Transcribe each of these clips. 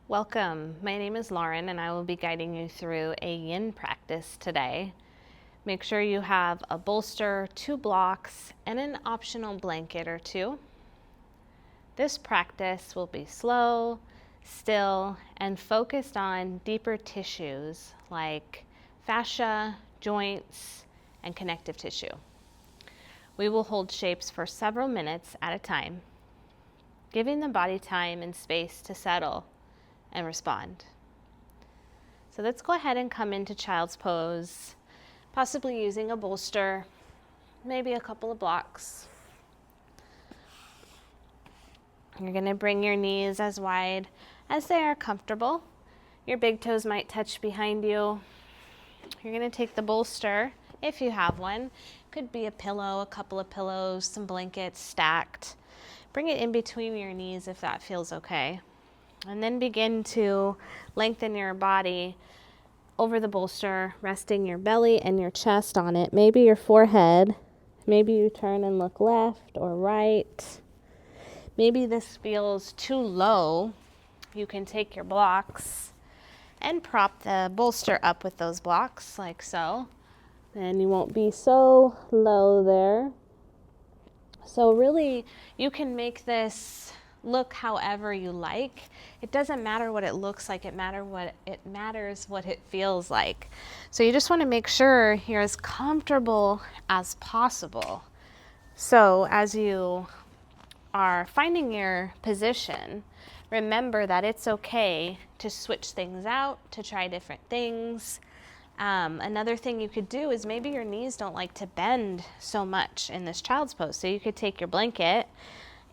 Welcome. My name is Lauren and I will be guiding you through a yin practice today. Make sure you have a bolster, 2 blocks, and an optional blanket or 2. This practice will be slow, still, and focused on deeper tissues like fascia, joints, and connective tissue. We will hold shapes for several minutes at a time, giving the body time and space to settle and respond. So let's go ahead and come into child's pose, possibly using a bolster, maybe a couple of blocks. You're going to bring your knees as wide as they are comfortable. Your big toes might touch behind you. You're going to take the bolster, if you have one. Could be a pillow, a couple of pillows, some blankets stacked. Bring it in between your knees if that feels okay. And then begin to lengthen your body over the bolster, resting your belly and your chest on it, maybe your forehead. Maybe you turn and look left or right. Maybe this feels too low. You can take your blocks and prop the bolster up with those blocks like so. And you won't be so low there. So really, you can make this look however you like. It doesn't matter what it looks like, it matters what it feels like. So you just want to make sure you're as comfortable as possible. So as you are finding your position, remember that it's okay to switch things out, to try different things. Another thing you could do is maybe your knees don't like to bend so much in this child's pose. So you could take your blanket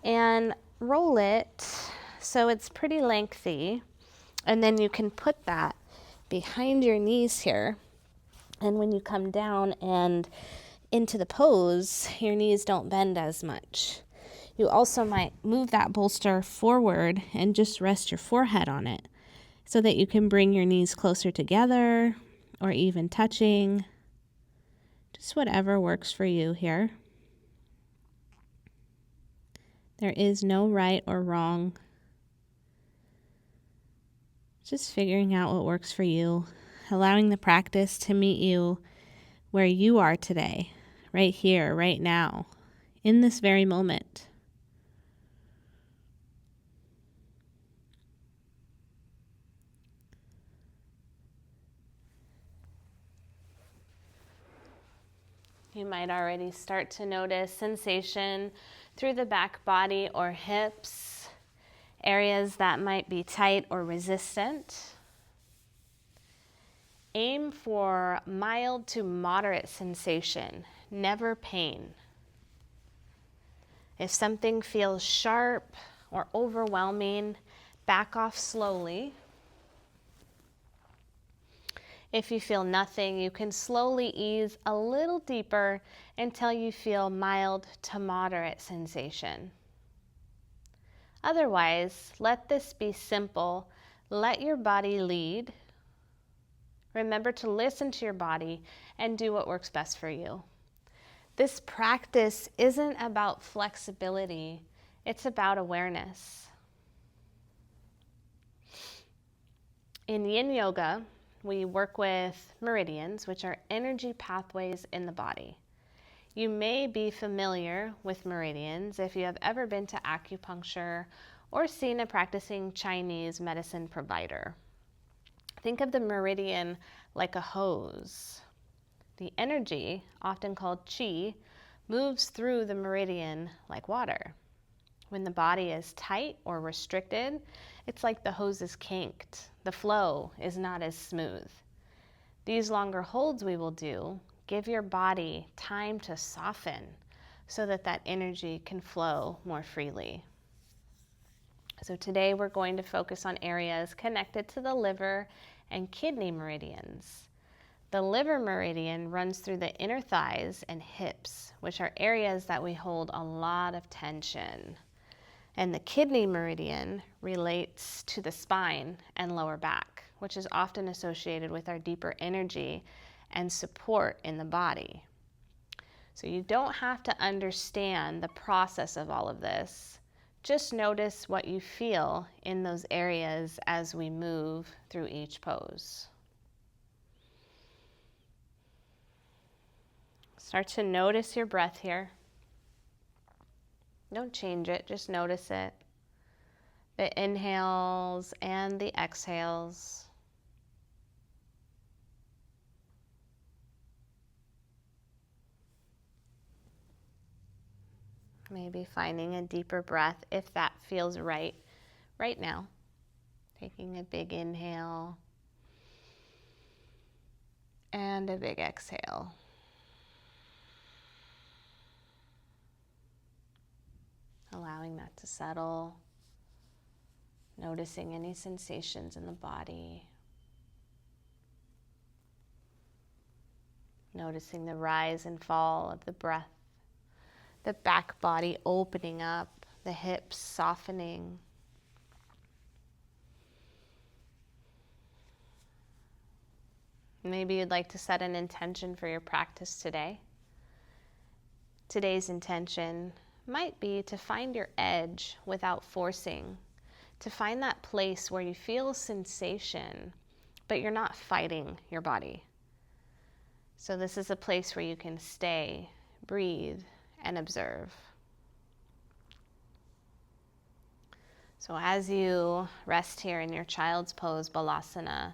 and roll it so it's pretty lengthy, and then you can put that behind your knees here. And when you come down and into the pose, your knees don't bend as much. You also might move that bolster forward and just rest your forehead on it so that you can bring your knees closer together or even touching. Just whatever works for you here. There is no right or wrong. Just figuring out what works for you, allowing the practice to meet you where you are today, right here, right now, in this very moment. You might already start to notice sensation through the back body or hips, areas that might be tight or resistant. Aim for mild to moderate sensation, never pain. If something feels sharp or overwhelming, back off slowly. If you feel nothing, you can slowly ease a little deeper until you feel mild to moderate sensation. Otherwise, let this be simple. Let your body lead. Remember to listen to your body and do what works best for you. This practice isn't about flexibility, it's about awareness. In Yin Yoga, we work with meridians, which are energy pathways in the body. You may be familiar with meridians if you have ever been to acupuncture or seen a practicing Chinese medicine provider. Think of the meridian like a hose. The energy, often called qi, moves through the meridian like water. When the body is tight or restricted, it's like the hose is kinked. The flow is not as smooth. These longer holds we will do give your body time to soften so that that energy can flow more freely. So today we're going to focus on areas connected to the liver and kidney meridians. The liver meridian runs through the inner thighs and hips, which are areas that we hold a lot of tension. And the kidney meridian relates to the spine and lower back, which is often associated with our deeper energy and support in the body. So you don't have to understand the process of all of this Just notice what you feel in those areas as we move through each pose. Start to notice your breath here. Don't change it, just notice it. The inhales and the exhales. Maybe finding a deeper breath if that feels right now. Taking a big inhale and a big exhale. Allowing that to settle. Noticing any sensations in the body. Noticing the rise and fall of the breath. The back body opening up, the hips softening. Maybe you'd like to set an intention for your practice today. Today's intention might be to find your edge without forcing, to find that place where you feel sensation, but you're not fighting your body. So this is a place where you can stay, breathe, and observe. So as you rest here in your child's pose, Balasana,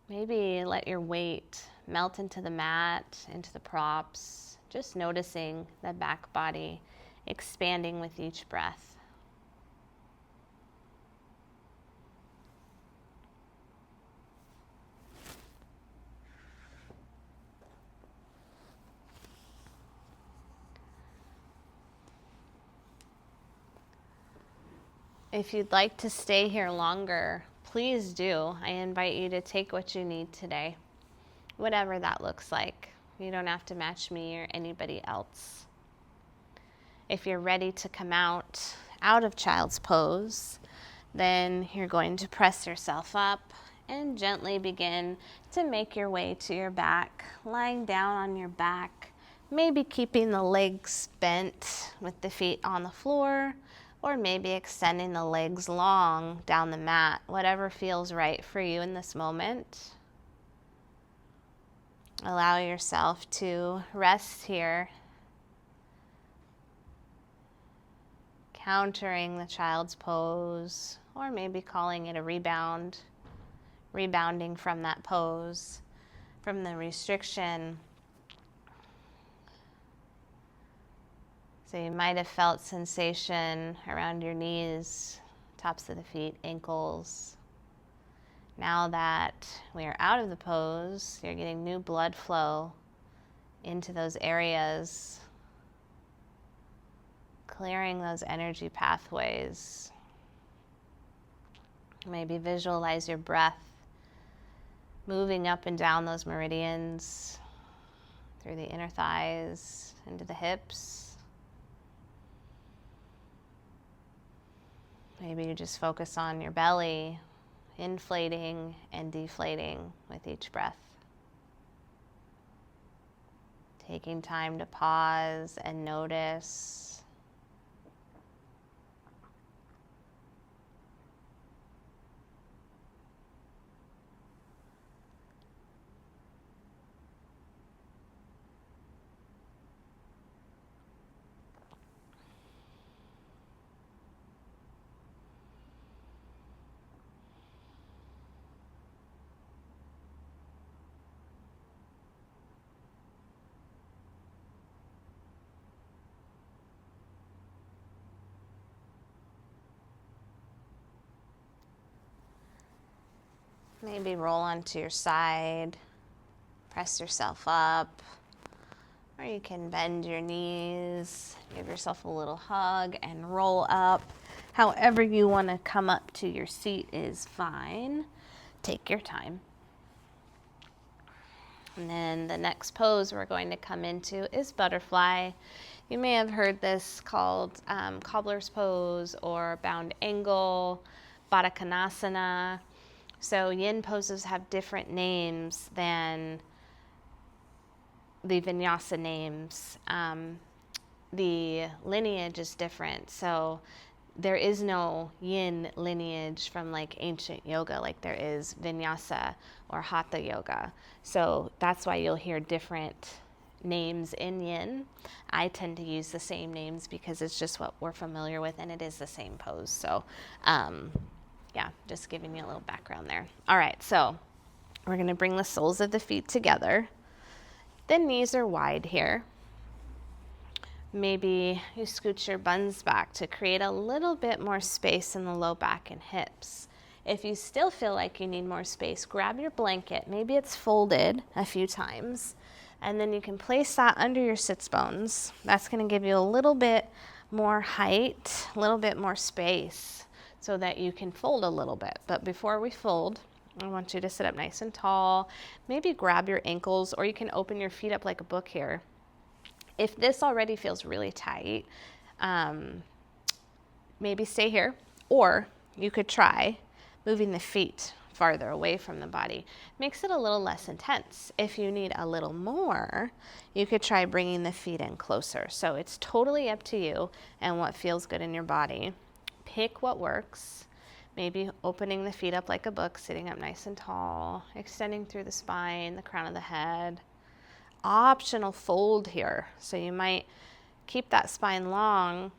maybe let your weight melt into the mat, into the props, just noticing the back body expanding with each breath. If you'd like to stay here longer, please do. I invite you to take what you need today, whatever that looks like. You don't have to match me or anybody else. If you're ready to come out of child's pose, then you're going to press yourself up and gently begin to make your way to your back, lying down on your back, maybe keeping the legs bent with the feet on the floor, or maybe extending the legs long down the mat, whatever feels right for you in this moment. Allow yourself to rest here, countering the child's pose, or maybe calling it a rebound, rebounding from that pose, from the restriction. So you might have felt sensation around your knees, tops of the feet, ankles. Now that we are out of the pose, you're getting new blood flow into those areas, clearing those energy pathways. Maybe visualize your breath moving up and down those meridians through the inner thighs, into the hips. Maybe you just focus on your belly, inflating and deflating with each breath. Taking time to pause and notice. Maybe roll onto your side, press yourself up, or you can bend your knees, give yourself a little hug and roll up. However you want to come up to your seat is fine. Take your time. And then the next pose we're going to come into is butterfly. You may have heard this called cobbler's pose or bound angle, Baddha Konasana. So yin poses have different names than the vinyasa names. the lineage is different. So there is no yin lineage from like ancient yoga like there is vinyasa or hatha yoga. So that's why you'll hear different names in yin. I tend to use the same names because it's just what we're familiar with and it is the same pose. So yeah, just giving you a little background there. All right, so we're going to bring the soles of the feet together. The knees are wide here. Maybe you scooch your buns back to create a little bit more space in the low back and hips. If you still feel like you need more space, grab your blanket. Maybe it's folded a few times, and then you can place that under your sits bones. That's going to give you a little bit more height, a little bit more space so that you can fold a little bit. But before we fold, I want you to sit up nice and tall. Maybe grab your ankles, or you can open your feet up like a book here. If this already feels really tight, maybe stay here, or you could try moving the feet farther away from the body. Makes it a little less intense. If you need a little more, you could try bringing the feet in closer. So it's totally up to you and what feels good in your body. Pick what works. Maybe opening the feet up like a book, sitting up nice and tall, extending through the spine, the crown of the head. Optional fold here. So you might keep that spine long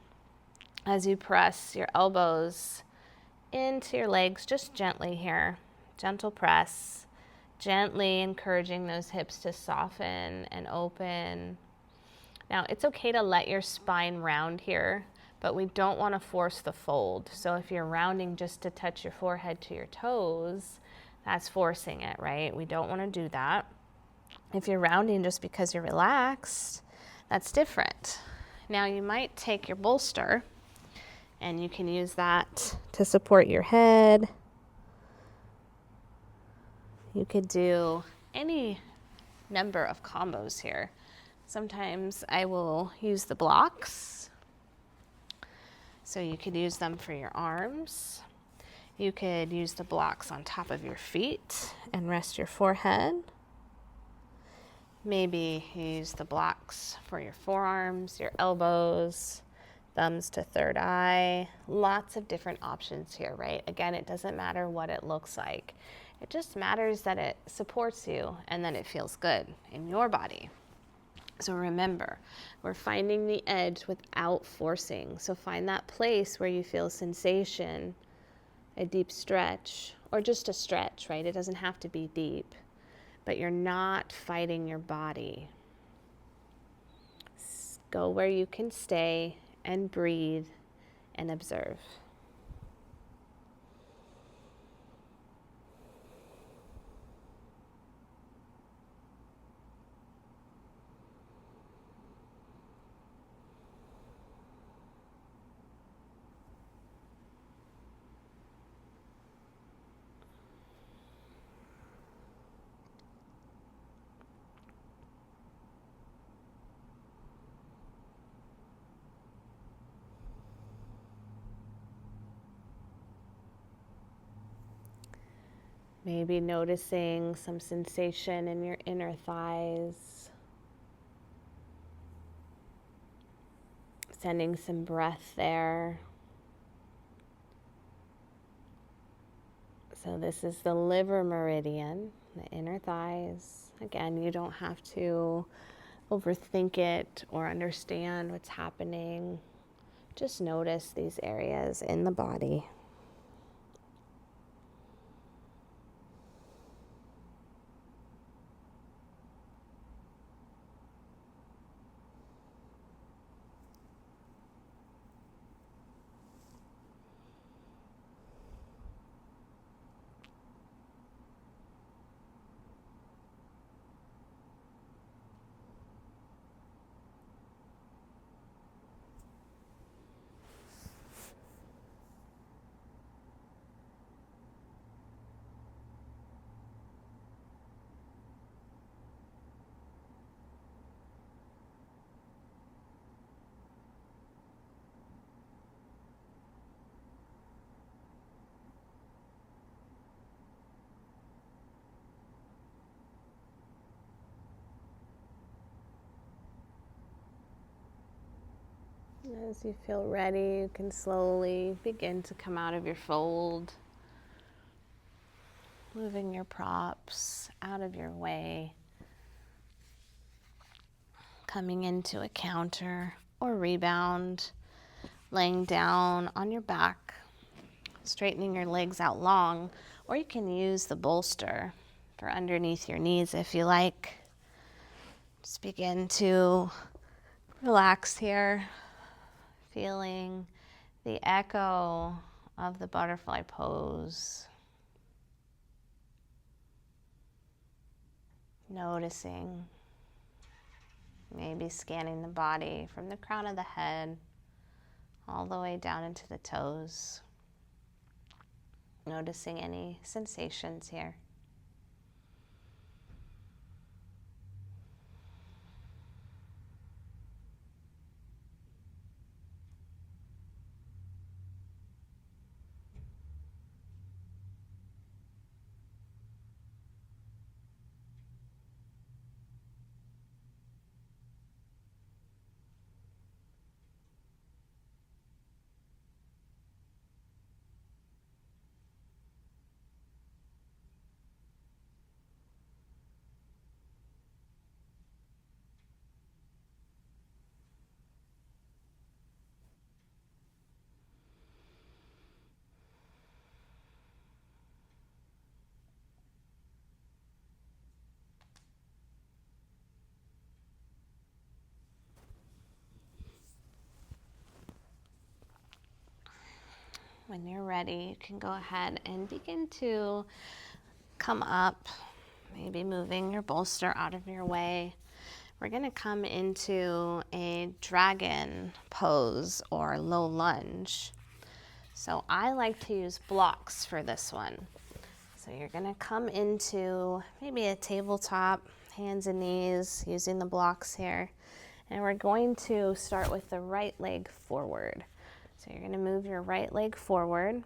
as you press your elbows into your legs, just gently here. Gentle press, gently encouraging those hips to soften and open. Now, it's okay to let your spine round here, but we don't want to force the fold. So if you're rounding just to touch your forehead to your toes, that's forcing it, right? We don't want to do that. If you're rounding just because you're relaxed, that's different. Now you might take your bolster and you can use that to support your head. You could do any number of combos here. Sometimes I will use the blocks. So you could use them for your arms. You could use the blocks on top of your feet and rest your forehead. Maybe use the blocks for your forearms, your elbows, thumbs to third eye. Lots of different options here, right? Again, it doesn't matter what it looks like. It just matters that it supports you and that it feels good in your body. So remember, we're finding the edge without forcing. So find that place where you feel sensation, a deep stretch, or just a stretch, right? It doesn't have to be deep. But you're not fighting your body. Go where you can stay and breathe and observe. Maybe noticing some sensation in your inner thighs. Sending some breath there. So this is the liver meridian, the inner thighs. Again, you don't have to overthink it or understand what's happening. Just notice these areas in the body. As you feel ready, you can slowly begin to come out of your fold, moving your props out of your way, coming into a counter or rebound, laying down on your back, straightening your legs out long, or you can use the bolster for underneath your knees if you like. Just begin to relax here, feeling the echo of the butterfly pose. Noticing, maybe scanning the body from the crown of the head all the way down into the toes. Noticing any sensations here. When you're ready, you can go ahead and begin to come up, maybe moving your bolster out of your way. We're going to come into a dragon pose or low lunge. So I like to use blocks for this one. So you're going to come into maybe a tabletop, hands and knees, using the blocks here. And we're going to start with the right leg forward. So you're going to move your right leg forward.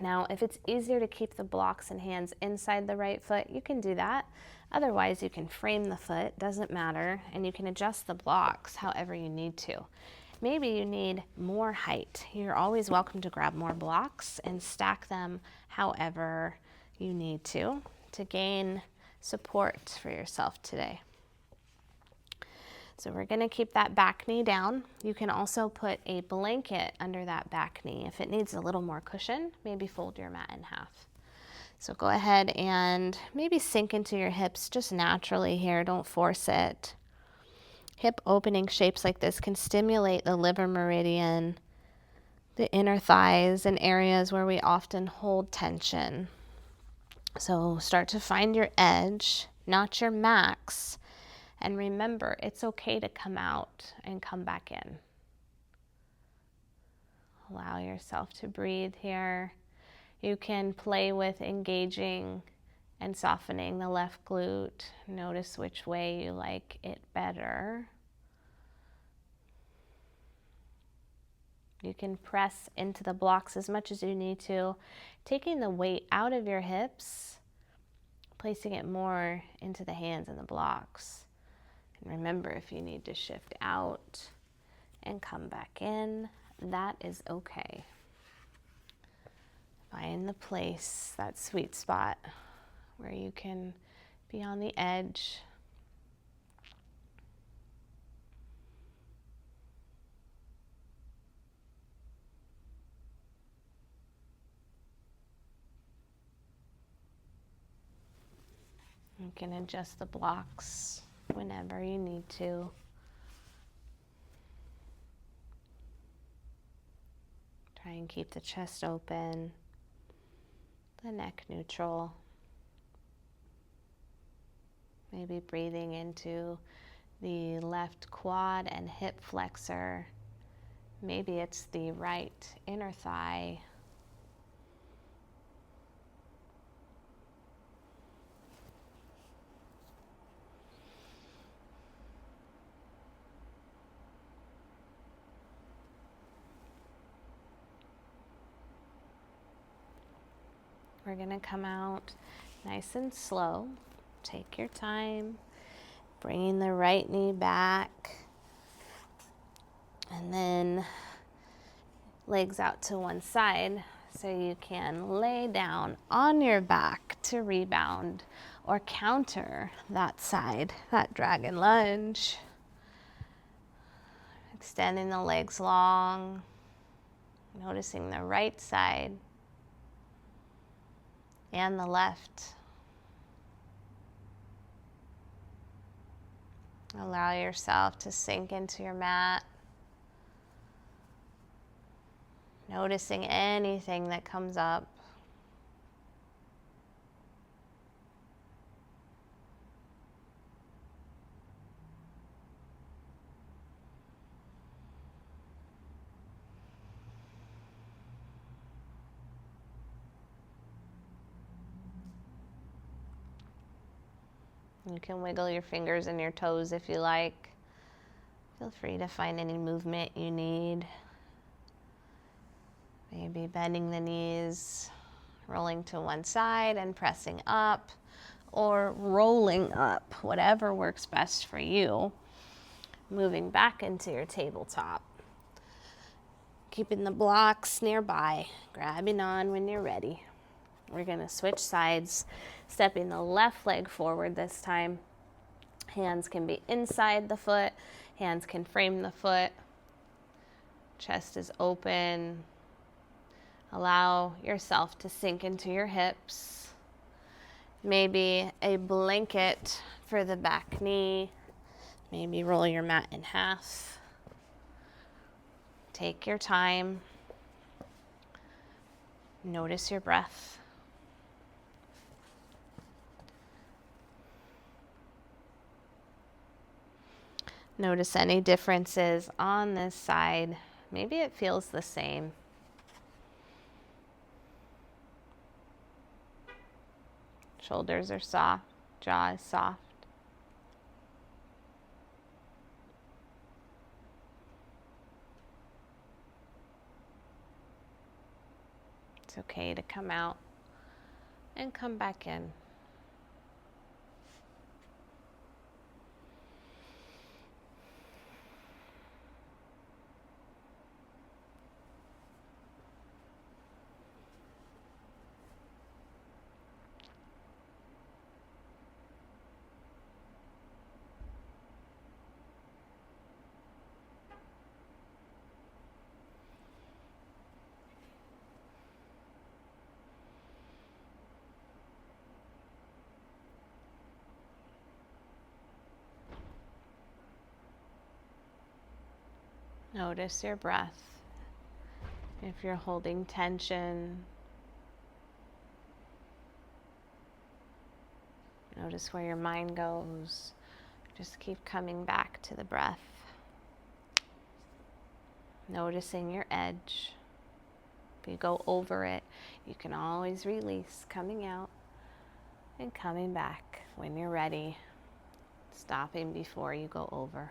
Now, if it's easier to keep the blocks and hands inside the right foot, you can do that. Otherwise, you can frame the foot, doesn't matter, and you can adjust the blocks however you need to. Maybe you need more height. You're always welcome to grab more blocks and stack them however you need to gain support for yourself today. So we're going to keep that back knee down. You can also put a blanket under that back knee. If it needs a little more cushion, maybe fold your mat in half. So go ahead and maybe sink into your hips just naturally here. Don't force it. Hip opening shapes like this can stimulate the liver meridian, the inner thighs, and areas where we often hold tension. So start to find your edge, not your max. And remember, it's okay to come out and come back in. Allow yourself to breathe here. You can play with engaging and softening the left glute. Notice which way you like it better. You can press into the blocks as much as you need to, taking the weight out of your hips, placing it more into the hands and the blocks. And remember, if you need to shift out and come back in, that is okay. Find the place, that sweet spot where you can be on the edge. You can adjust the blocks whenever you need to. Try and keep the chest open, the neck neutral. Maybe breathing into the left quad and hip flexor. Maybe it's the right inner thigh. We're going to come out nice and slow. Take your time, bringing the right knee back And then legs out to one side so you can lay down on your back to rebound or counter that side, that dragon lunge. Extending the legs long, noticing the right side and the left. Allow yourself to sink into your mat, noticing anything that comes up. You can wiggle your fingers and your toes if you like. Feel free to find any movement you need. Maybe bending the knees, rolling to one side and pressing up, or rolling up, whatever works best for you. Moving back into your tabletop. Keeping the blocks nearby, grabbing on when you're ready. We're going to switch sides, stepping the left leg forward this time. Hands can be inside the foot, hands can frame the foot. Chest is open. Allow yourself to sink into your hips. Maybe a blanket for the back knee. Maybe roll your mat in half. Take your time. Notice your breath. Notice any differences on this side. Maybe it feels the same. Shoulders are soft, jaw is soft. It's okay to come out and come back in. Notice your breath. If you're holding tension, notice where your mind goes. Just keep coming back to the breath. Noticing your edge. If you go over it, you can always release, coming out and coming back when you're ready, stopping before you go over.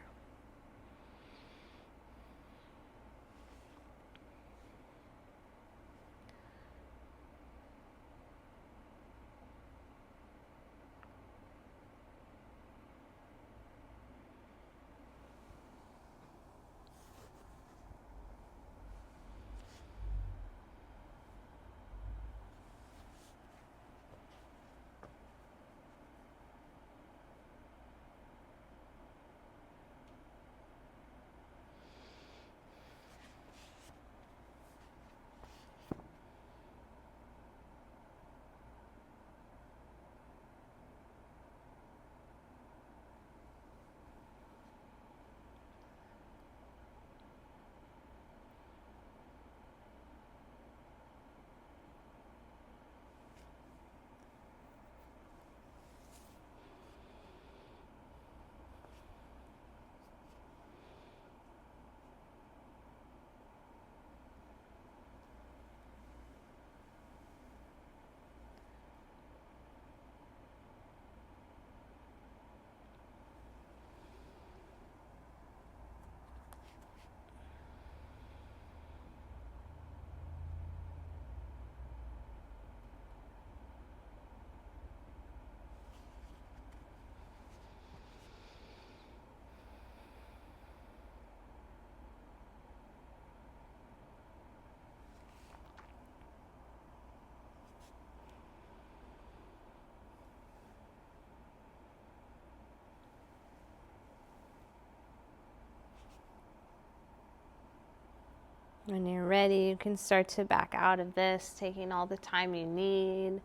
When you're ready, you can start to back out of this, taking all the time you need,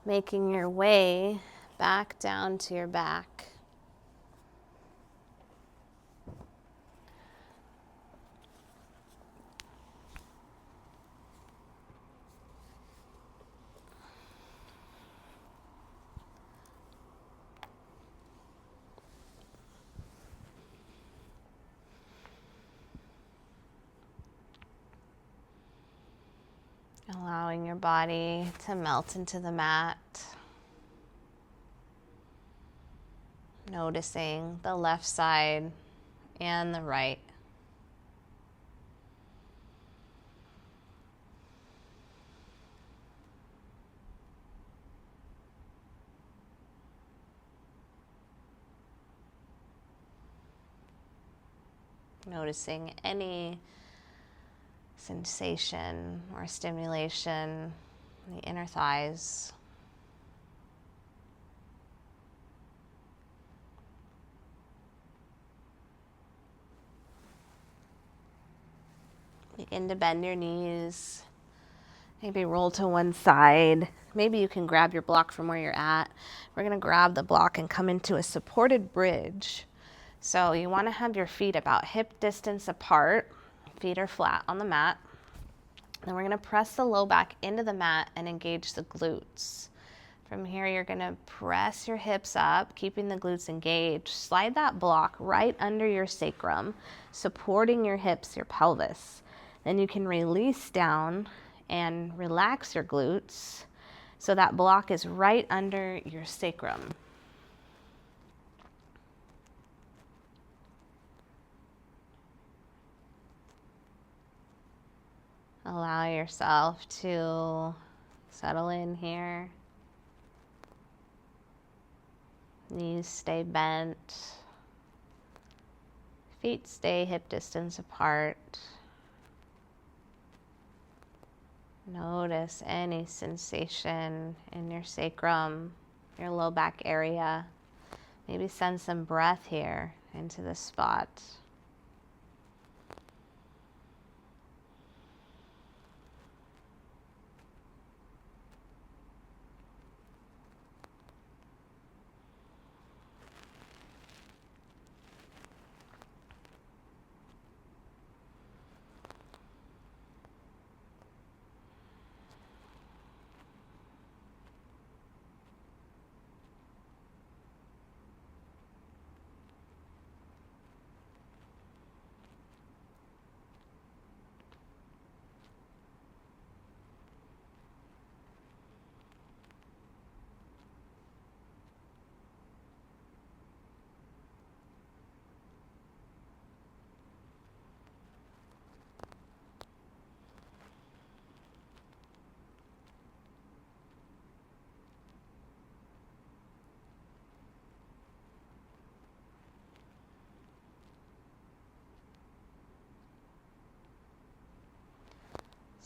making your way back down to your back. Allowing your body to melt into the mat. Noticing the left side and the right. Noticing any sensation or stimulation in the inner thighs. Begin to bend your knees. Maybe roll to one side. Maybe you can grab your block from where you're at. We're going to grab the block and come into a supported bridge. So you want to have your feet about hip distance apart. Feet are flat on the mat. Then we're going to press the low back into the mat and engage the glutes. From here, you're going to press your hips up, keeping the glutes engaged. Slide that block right under your sacrum, supporting your hips, your pelvis. Then you can release down and relax your glutes so that block is right under your sacrum. Allow yourself to settle in here. Knees stay bent. Feet stay hip distance apart. Notice any sensation in your sacrum, your low back area. Maybe send some breath here into this spot.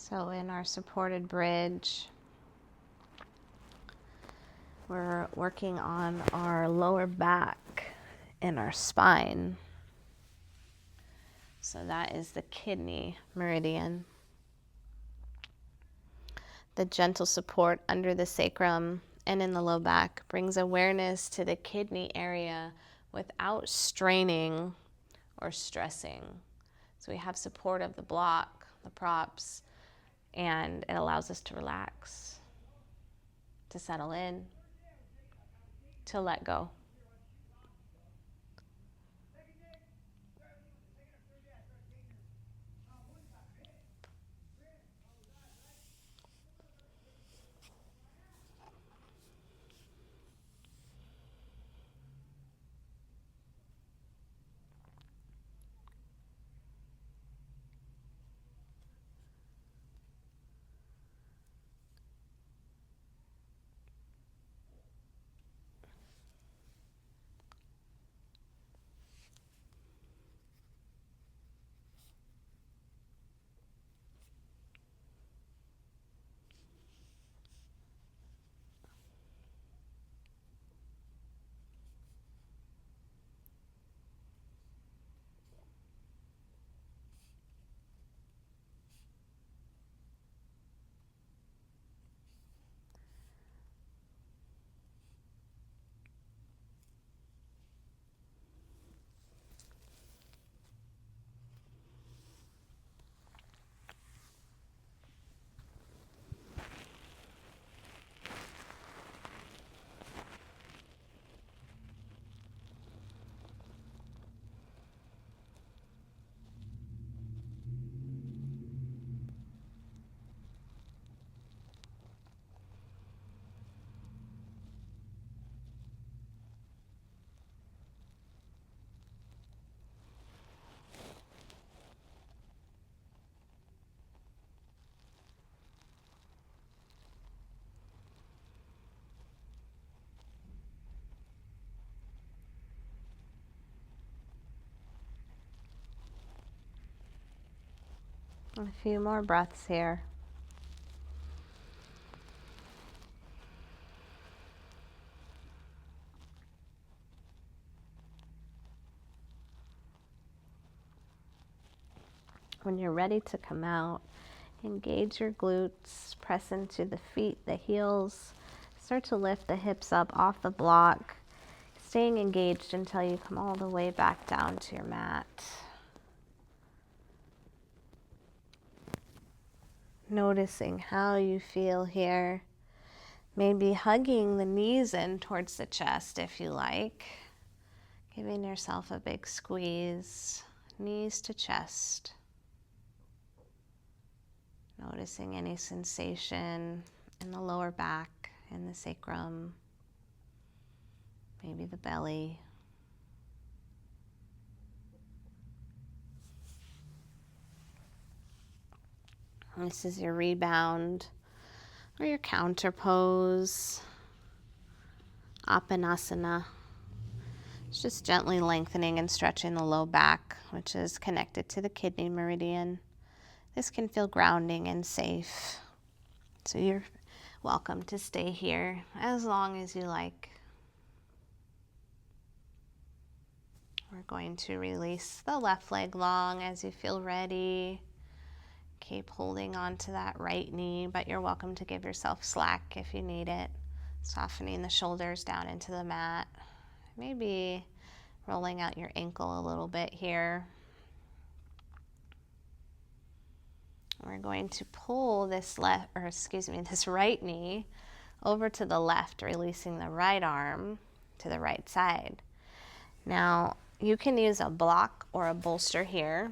So in our supported bridge, we're working on our lower back and our spine. So that is the kidney meridian. The gentle support under the sacrum and in the low back brings awareness to the kidney area without straining or stressing. So we have support of the block, the props, and it allows us to relax, to settle in, to let go. A few more breaths here. When you're ready to come out, engage your glutes, press into the feet, the heels, start to lift the hips up off the block, staying engaged until you come all the way back down to your mat. Noticing how you feel here. Maybe hugging the knees in towards the chest if you like. Giving yourself a big squeeze, knees to chest. Noticing any sensation in the lower back, in the sacrum, maybe the belly. This is your rebound or your counter pose, Apanasana. It's just gently lengthening and stretching the low back, which is connected to the kidney meridian. This can feel grounding and safe. So you're welcome to stay here as long as you like. We're going to release the left leg long as you feel ready. Keep holding on to that right knee, but you're welcome to give yourself slack if you need it. Softening the shoulders down into the mat. Maybe rolling out your ankle a little bit here. We're going to pull this this right knee over to the left, releasing the right arm to the right side. Now, you can use a block or a bolster here,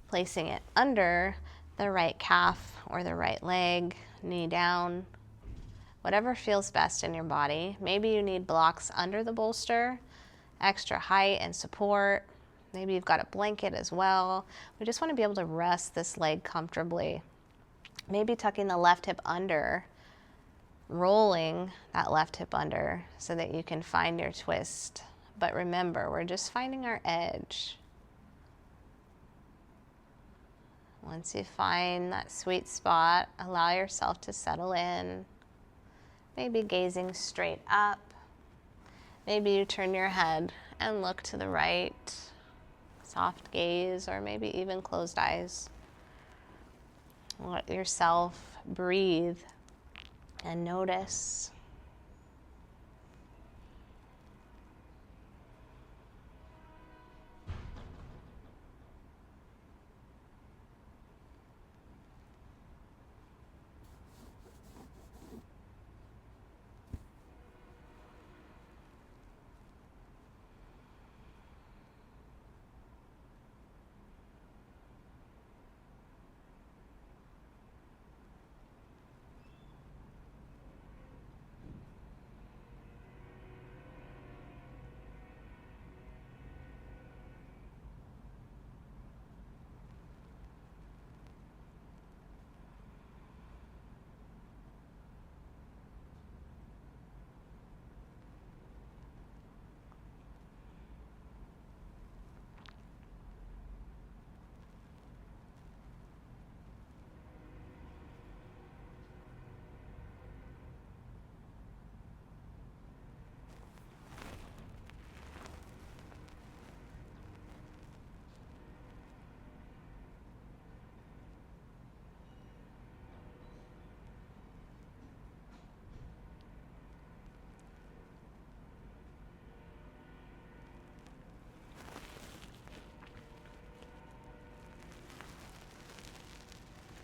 placing it under the right calf or the right leg, knee down, whatever feels best in your body. Maybe you need blocks under the bolster, extra height and support. Maybe you've got a blanket as well. We just want to be able to rest this leg comfortably. Maybe tucking the left hip under, rolling that left hip under so that you can find your twist. But remember, we're just finding our edge. Once you find that sweet spot, allow yourself to settle in. Maybe gazing straight up. Maybe you turn your head and look to the right. Soft gaze, or maybe even closed eyes. Let yourself breathe and notice.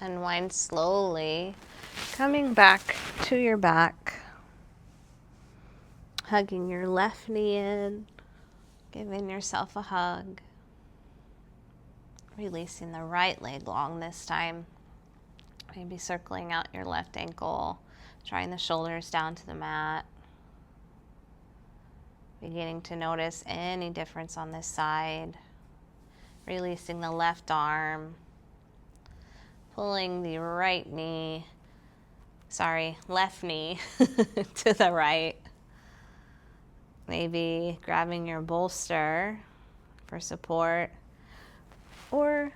Unwind slowly, coming back to your back, hugging your left knee in, giving yourself a hug, releasing the right leg long this time, maybe circling out your left ankle, drawing the shoulders down to the mat, beginning to notice any difference on this side, releasing the left arm, pulling the left knee to the right. Maybe grabbing your bolster for support, or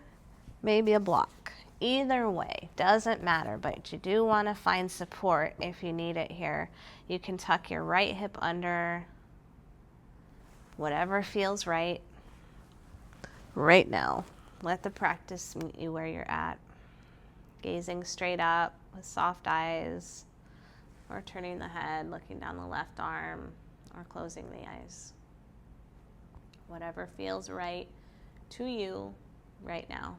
maybe a block. Either way, doesn't matter, but you do want to find support if you need it here. You can tuck your right hip under, whatever feels right now. Let the practice meet you where you're at. Gazing straight up with soft eyes, or turning the head, looking down the left arm, or closing the eyes. Whatever feels right to you right now.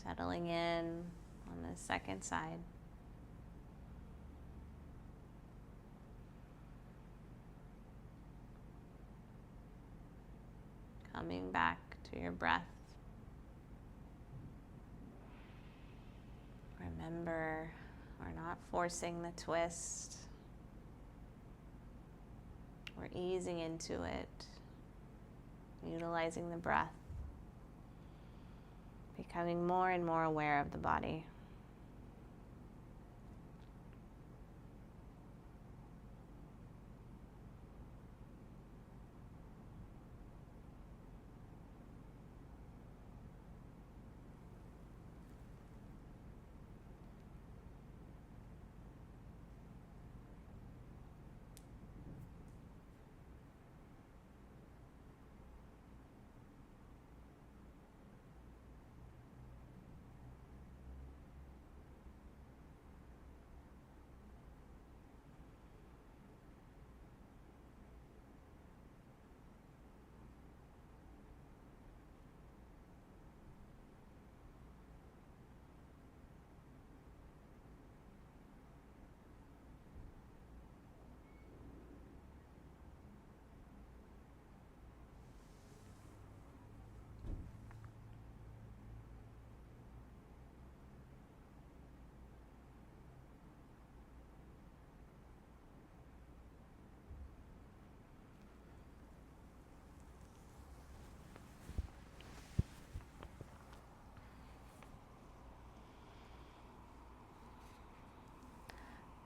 Settling in on the second side. Coming back to your breath. Remember, we're not forcing the twist. We're easing into it, utilizing the breath, becoming more and more aware of the body.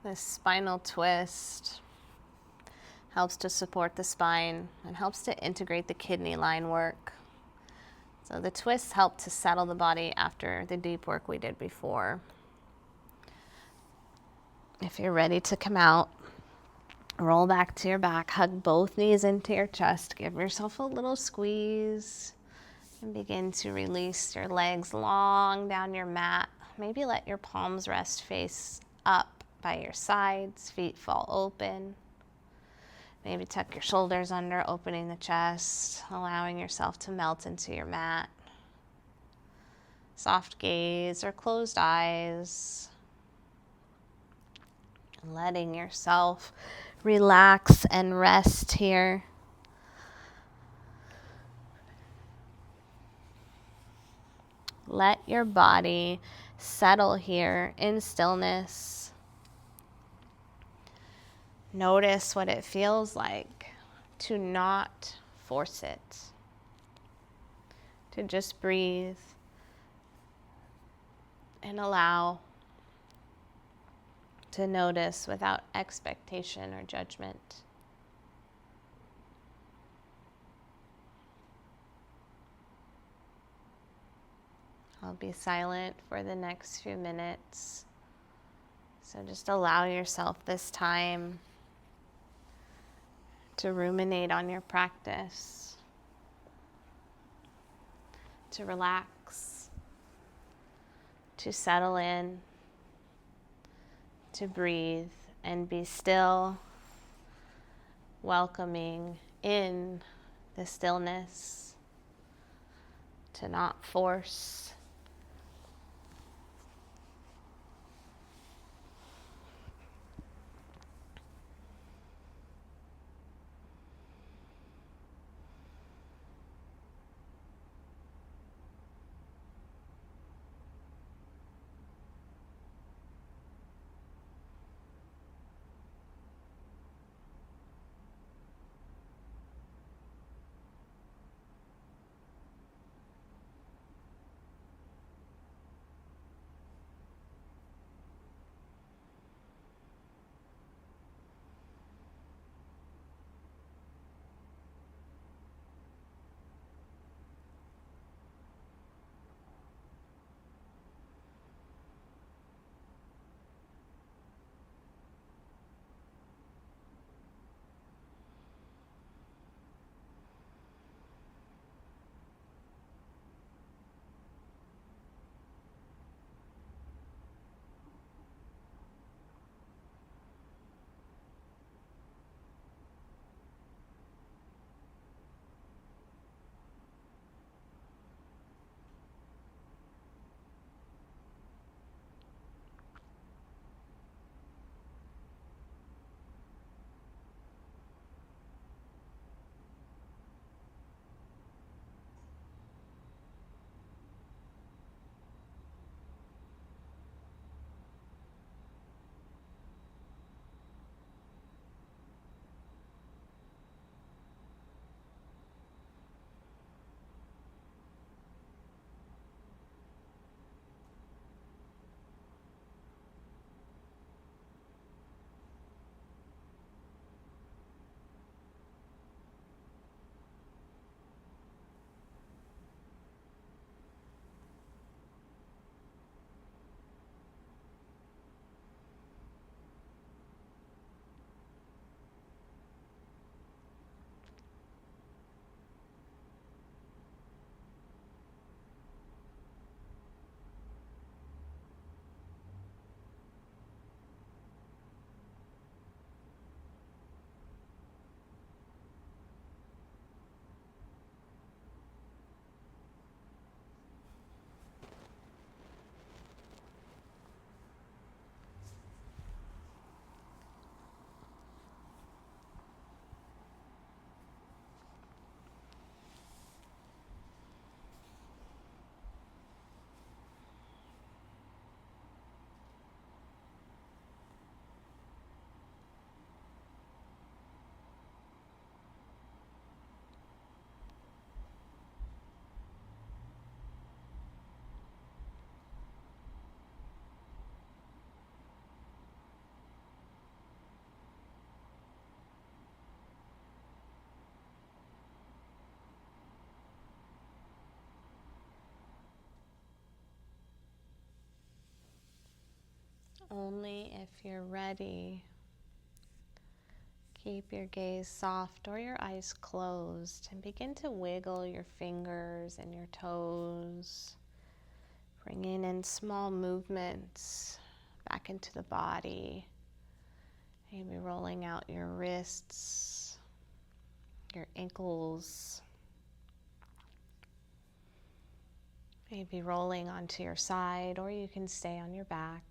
This spinal twist helps to support the spine and helps to integrate the kidney line work. So the twists help to settle the body after the deep work we did before. If you're ready to come out, roll back to your back, hug both knees into your chest, give yourself a little squeeze, and begin to release your legs long down your mat. Maybe let your palms rest face up by your sides, feet fall open. Maybe tuck your shoulders under, opening the chest, allowing yourself to melt into your mat. Soft gaze or closed eyes. Letting yourself relax and rest here. Let your body settle here in stillness. Notice what it feels like to not force it, to just breathe and allow, to notice without expectation or judgment. I'll be silent for the next few minutes, so just allow yourself this time to ruminate on your practice, to relax, to settle in, to breathe and be still, welcoming in the stillness, to not force. Only if you're ready, keep your gaze soft or your eyes closed and begin to wiggle your fingers and your toes, bringing in small movements back into the body. Maybe rolling out your wrists, your ankles, maybe rolling onto your side, or you can stay on your back.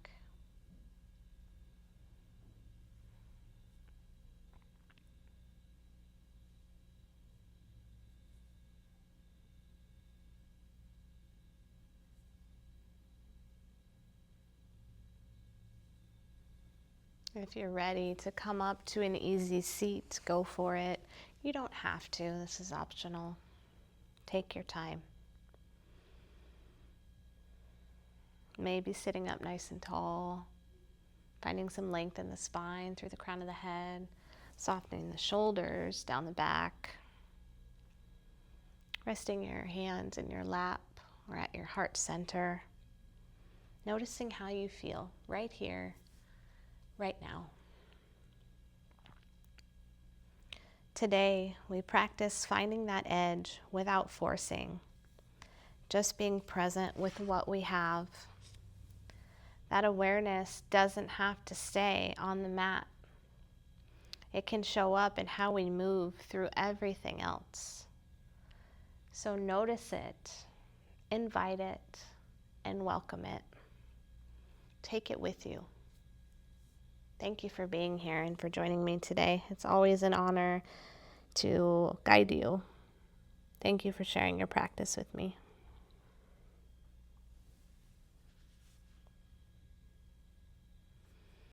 If you're ready to come up to an easy seat, go for it. You don't have to, this is optional. Take your time. Maybe sitting up nice and tall, finding some length in the spine through the crown of the head, softening the shoulders down the back, resting your hands in your lap or at your heart center, noticing how you feel right here, right now. Today, we practice finding that edge without forcing, just being present with what we have. That awareness doesn't have to stay on the mat. It can show up in how we move through everything else. So notice it, invite it, and welcome it. Take it with you. Thank you for being here and for joining me today. It's always an honor to guide you. Thank you for sharing your practice with me.